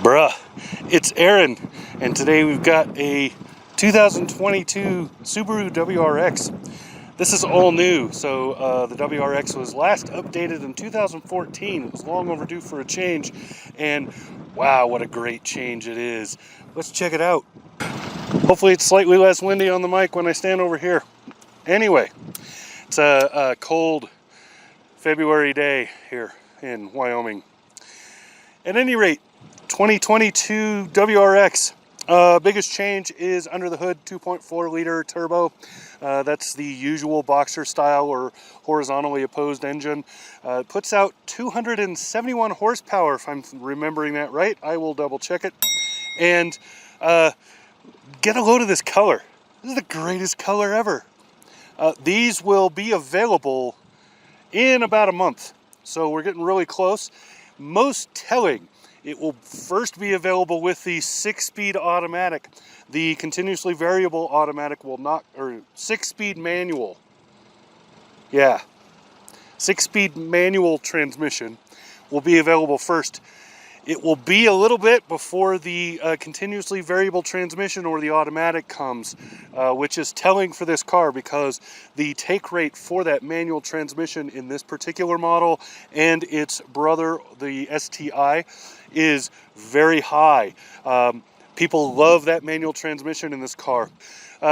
Bruh, it's Aaron, and today we've got a 2022 Subaru WRX. This is all new, so the WRX was last updated in 2014. It was long overdue for a change, and wow, what a great change it is. Let's check it out. Hopefully it's slightly less windy on the mic when I stand over here. Anyway, it's a cold February day here in Wyoming. At any rate, 2022 WRX. Biggest change is under the hood, 2.4 liter turbo. That's the usual boxer style or horizontally opposed engine. It puts out 271 horsepower, if I'm remembering that right. I will double check it. And get a load of this color. This is the greatest color ever. These will be available in about a month. So we're getting really close. Most telling, it will first be available with the 6-speed automatic. The continuously variable automatic will not, or 6-speed manual. Yeah, 6-speed manual transmission will be available first. It will be a little bit before the continuously variable transmission or the automatic comes, which is telling for this car because the take rate for that manual transmission in this particular model and its brother, the STI, is very high. People love that manual transmission in this car.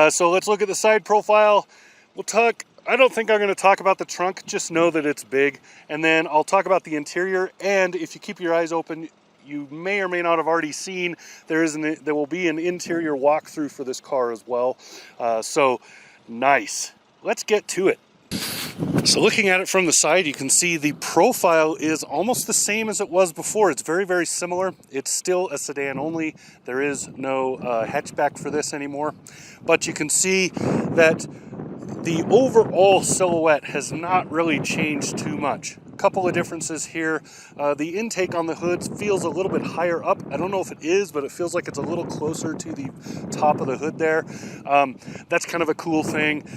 So let's look at the side profile. We'll talk. I don't think I'm going to talk about the trunk, just know that it's big. And then I'll talk about the interior, and if you keep your eyes open, you may or may not have already seen there will be an interior walkthrough for this car as well. So nice. Let's get to it. So looking at it from the side, you can see the profile is almost the same as it was before. It's very, very similar. It's still a sedan only. There is no hatchback for this anymore. But you can see that the overall silhouette has not really changed too much. A couple of differences here. The intake on the hood feels a little bit higher up. I don't know if it is, but it feels like it's a little closer to the top of the hood there. That's kind of a cool thing.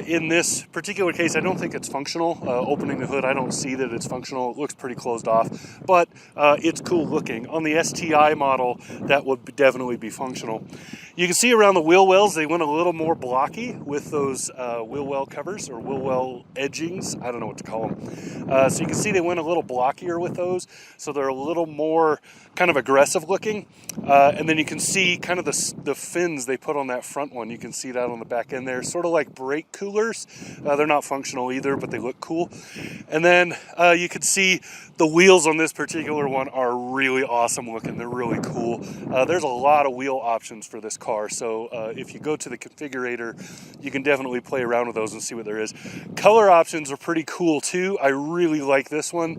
In this particular case, I don't think it's functional. Opening the hood, I don't see that it's functional. It looks pretty closed off, but it's cool looking. On the STI model, that would definitely be functional. You can see around the wheel wells, they went a little more blocky with those wheel well covers or wheel well edgings. I don't know what to call them. So you can see they went a little blockier with those, so they're a little more kind of aggressive looking. And then you can see kind of the fins they put on that front one. You can see that on the back end there, sort of like brake coolers. They're not functional either, but they look cool. And then you can see the wheels on this particular one are really awesome looking. They're really cool. There's a lot of wheel options for this car, so if you go to the configurator, you can definitely play around with those and see what there is. Color options are pretty cool too. I really like this one.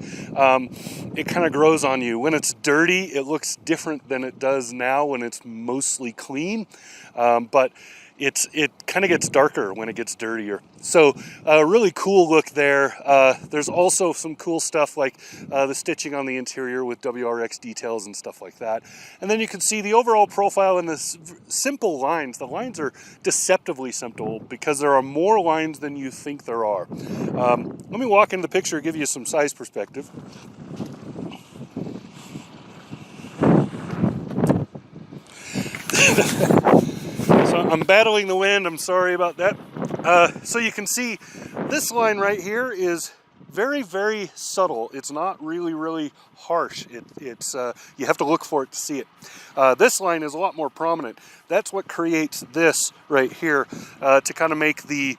It kind of grows on you. When it's dirty, it looks different than it does now when it's mostly clean, but it kind of gets darker when it gets dirtier. So a really cool look there. There's also some cool stuff like the stitching on the interior with WRX details and stuff like that. And then you can see the overall profile in this simple lines. The lines are deceptively simple because there are more lines than you think there are. Let me walk into the picture, give you some size perspective. So I'm battling the wind, I'm sorry about that. So you can see this line right here is very, very subtle. It's not really, really harsh. It's you have to look for it to see it. This line is a lot more prominent. That's what creates this right here to kind of make the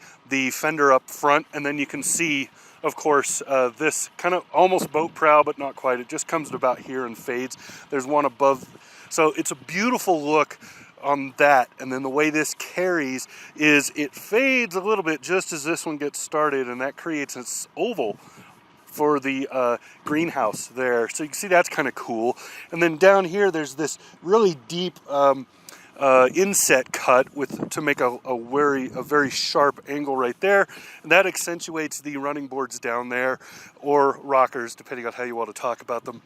fender up front. And then you can see, of course, this kind of almost boat prow, but not quite. It just comes to about here and fades. There's one above. So it's a beautiful look on that. And then the way this carries is it fades a little bit just as this one gets started, and that creates this oval for the greenhouse there. So you can see that's kind of cool. And then down here there's this really deep inset cut to make a very sharp angle right there, and that accentuates the running boards down there, or rockers, depending on how you want to talk about them.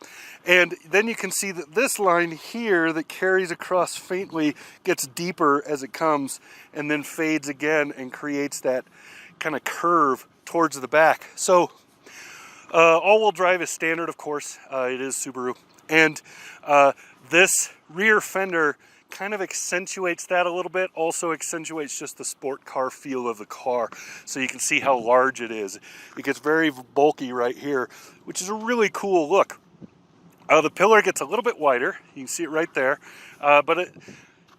And then you can see that this line here that carries across faintly gets deeper as it comes, and then fades again and creates that kind of curve towards the back. So all-wheel drive is standard, of course. It is Subaru, and This rear fender kind of accentuates that a little bit, also accentuates just the sport car feel of the car, so you can see how large it is. It gets very bulky right here, which is a really cool look. The pillar gets a little bit wider, you can see it right there, but it,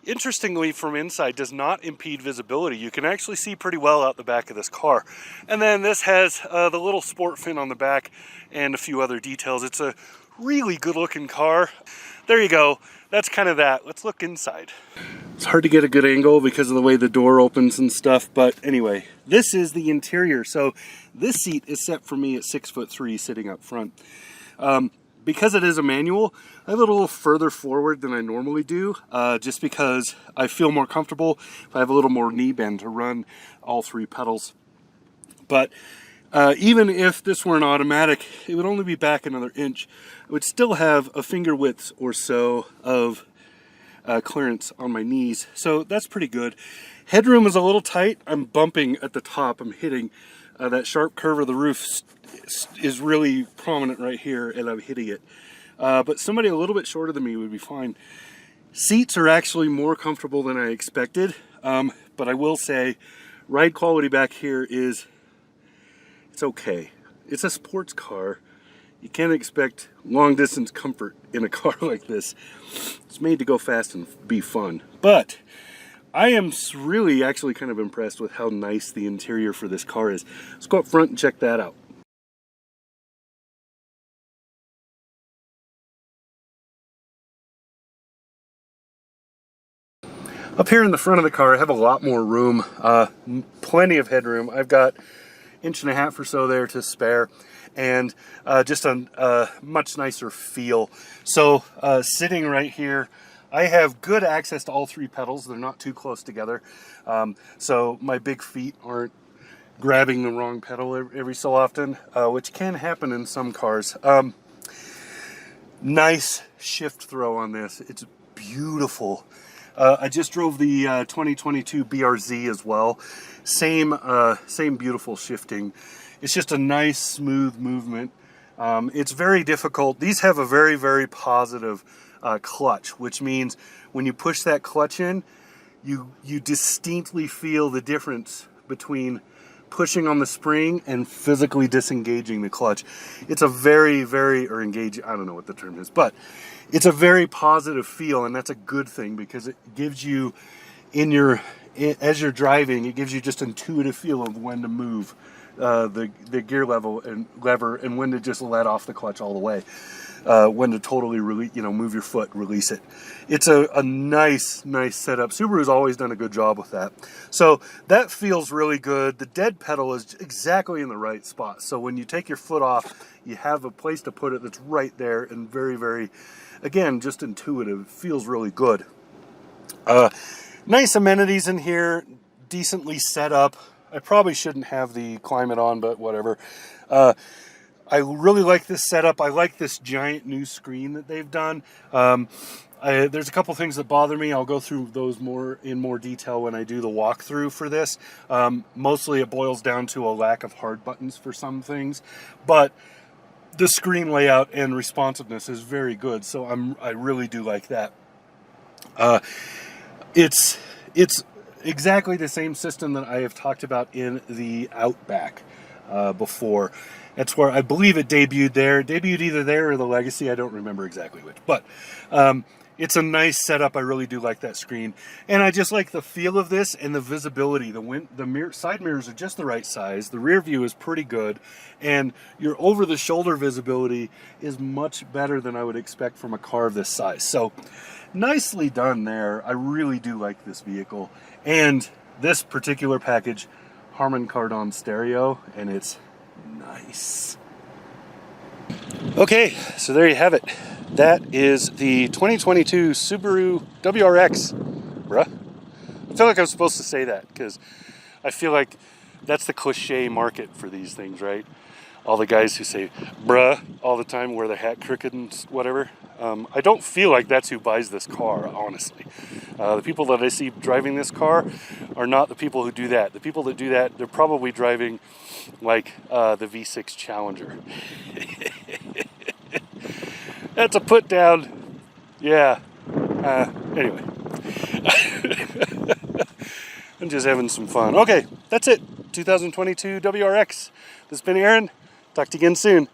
interestingly, from inside, does not impede visibility. You can actually see pretty well out the back of this car. And then this has the little sport fin on the back and a few other details. It's a really good looking car. There you go. That's kind of that. Let's look inside. It's hard to get a good angle because of the way the door opens and stuff, but anyway, this is the interior. So this seat is set for me at 6'3" sitting up front. Because it is a manual, I have it a little further forward than I normally do, just because I feel more comfortable if I have a little more knee bend to run all 3 pedals. But even if this were an automatic, it would only be back another inch. I would still have a finger width or so of clearance on my knees, so that's pretty good. Headroom is a little tight. I'm bumping at the top. I'm hitting that sharp curve of the roof is really prominent right here, and I'm hitting it. But somebody a little bit shorter than me would be fine. Seats are actually more comfortable than I expected, but I will say ride quality back here it's okay. It's a sports car. You can't expect long distance comfort in a car like this. It's made to go fast and be fun. But I am really actually kind of impressed with how nice the interior for this car is. Let's go up front and check that out. Up here in the front of the car, I have a lot more room, plenty of headroom. I've got 1.5 inches or so there to spare, and just a much nicer feel. So sitting right here, I have good access to all 3 pedals. They're not too close together, so my big feet aren't grabbing the wrong pedal every so often, which can happen in some cars. Nice shift throw on this. It's beautiful. I just drove the 2022 BRZ as well. Same beautiful shifting. It's just a nice smooth movement. It's very difficult. These have a very, very positive clutch, which means when you push that clutch in, you distinctly feel the difference between pushing on the spring and physically disengaging the clutch. It's a very, or engaging, I don't know what the term is, but it's a very positive feel, and that's a good thing because it gives you, as you're driving, it gives you just intuitive feel of when to move the gear lever and when to just let off the clutch all the way. When to totally release, move your foot, release it. It's a nice setup. Subaru's always done a good job with that. So that feels really good. The dead pedal is exactly in the right spot. So when you take your foot off, you have a place to put it that's right there and very, again, just intuitive. It feels really good. Nice amenities in here, decently set up. I probably shouldn't have the climate on, but whatever. I really like this setup. I like this giant new screen that they've done. There's a couple things that bother me. I'll go through those in more detail when I do the walkthrough for this. Mostly it boils down to a lack of hard buttons for some things, but the screen layout and responsiveness is very good, so I really do like that. It's exactly the same system that I have talked about in the Outback before. That's where I believe it debuted there. It debuted either there or the Legacy. I don't remember exactly which. But it's a nice setup. I really do like that screen. And I just like the feel of this and the visibility. The side mirrors are just the right size. The rear view is pretty good. And your over-the-shoulder visibility is much better than I would expect from a car of this size. So nicely done there. I really do like this vehicle. And this particular package, Harman Kardon stereo, and it's nice. Okay, so there you have it. That is the 2022 Subaru WRX, bruh. I feel like I'm supposed to say that because I feel like that's the cliche market for these things, right? All the guys who say bruh all the time, wear the hat crooked and whatever. I don't feel like that's who buys this car, honestly. The people that I see driving this car are not the people who do that. The people that do that, they're probably driving like the V6 Challenger. That's a put down. Yeah. Anyway. I'm just having some fun. Okay, that's it. 2022 WRX. This has been Aaron. Talk to you again soon.